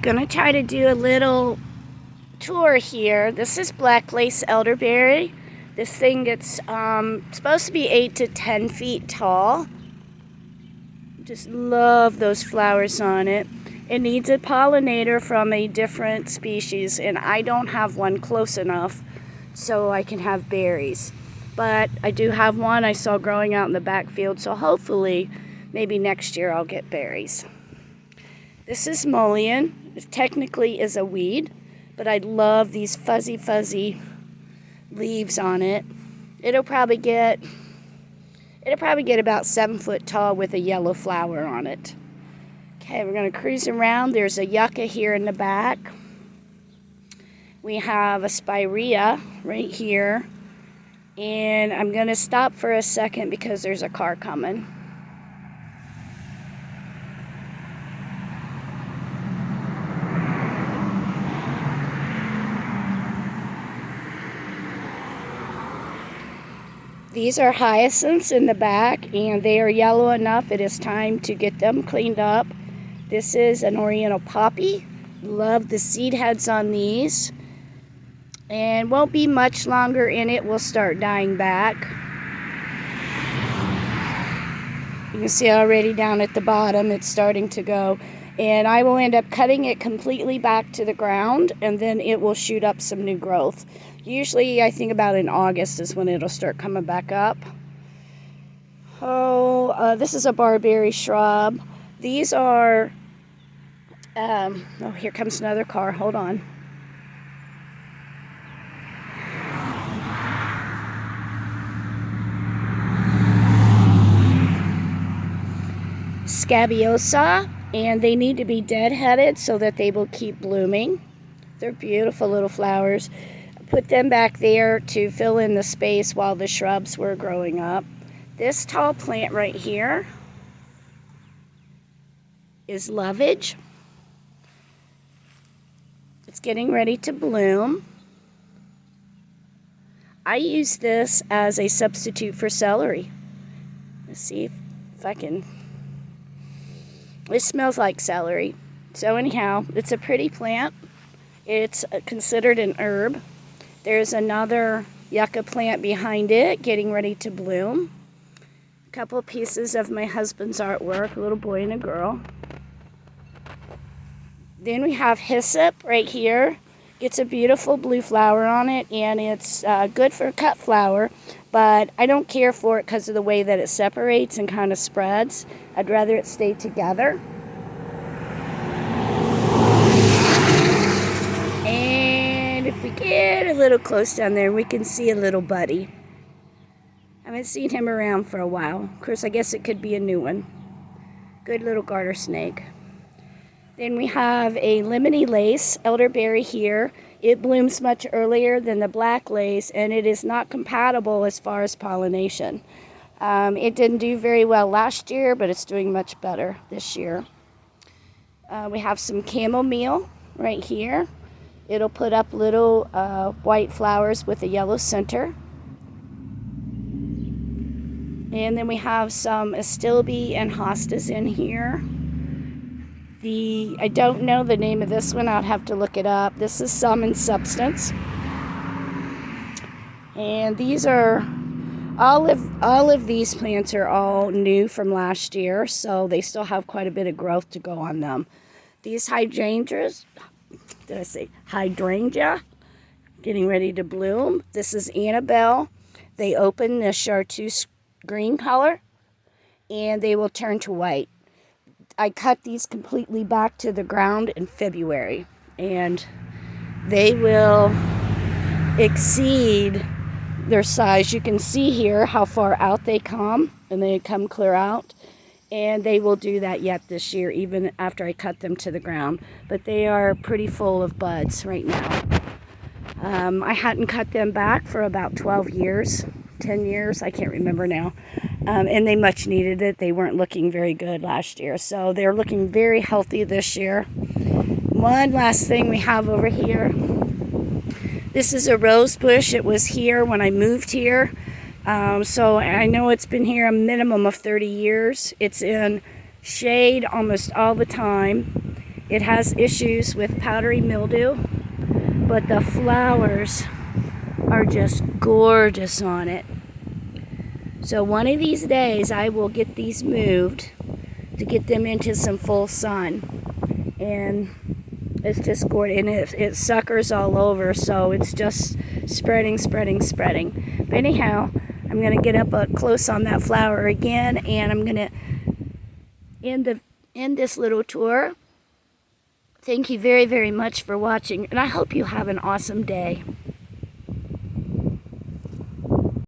Gonna try to do a little tour here. This is Black Lace Elderberry. This thing gets supposed to be 8 to 10 feet tall. Just love those flowers on it. It needs a pollinator from a different species, and I don't have one close enough so I can have berries. But I do have one I saw growing out in the backfield, so hopefully maybe next year I'll get berries. This is mullein. It technically is a weed, but I love these fuzzy leaves on it. It'll probably get about 7 foot tall with a yellow flower on it. Okay, we're going to cruise around. There's a yucca here in the back. We have a spirea right here. And I'm going to stop for a second because there's a car coming. These are hyacinths in the back, and they are yellow enough. It is time to get them cleaned up. This is an oriental poppy. Love the seed heads on these. And won't be much longer in it. We'll start dying back. You can see already down at the bottom it's starting to go. And I will end up cutting it completely back to the ground, and then it will shoot up some new growth. Usually I think about in August is when it'll start coming back up. This is a barberry shrub. These are, here comes another car. Hold on. Scabiosa, and they need to be deadheaded so that they will keep blooming. They're beautiful little flowers. I put them back there to fill in the space while the shrubs were growing up. This tall plant right here is Loveage. It's getting ready to bloom. I use this as a substitute for celery. Let's see if I can. It smells like celery. So anyhow, it's a pretty plant. It's considered an herb. There's another yucca plant behind it getting ready to bloom. A couple of pieces of my husband's artwork, a little boy and a girl. Then we have hyssop right here. It's a beautiful blue flower on it, and it's good for cut flower, but I don't care for it because of the way that it separates and kind of spreads. I'd rather it stay together. And if we get a little close down there, we can see a little buddy. I haven't seen him around for a while. Of course, I guess it could be a new one. Good little garter snake. Then we have a Lemony Lace Elderberry here. It blooms much earlier than the Black Lace, and it is not compatible as far as pollination. It didn't do very well last year, but it's doing much better this year. We have some Camomile right here. It'll put up little white flowers with a yellow center. And then we have some Astilbe and Hostas in here. I don't know the name of this one. I'll have to look it up. This is some in Substance. And these are, all of these plants are all new from last year, so they still have quite a bit of growth to go on them. These hydrangeas, hydrangea, getting ready to bloom. This is Annabelle. They open the chartreuse green color, and they will turn to white. I cut these completely back to the ground in February, and they will exceed their size. You can see here how far out they come, and they come clear out, and they will do that yet this year, even after I cut them to the ground. But they are pretty full of buds right now. I hadn't cut them back for about 12 years, 10 years, I can't remember now. And they much needed it. They weren't looking very good last year. So they're looking very healthy this year. One last thing we have over here. This is a rose bush. It was here when I moved here. So I know it's been here a minimum of 30 years. It's in shade almost all the time. It has issues with powdery mildew, but the flowers are just gorgeous on it. So one of these days I will get these moved to get them into some full sun. And it's just gorgeous, and it suckers all over, so it's just spreading. But anyhow, I'm going to get up close on that flower again, and I'm going to end this little tour. Thank you very, very much for watching, and I hope you have an awesome day.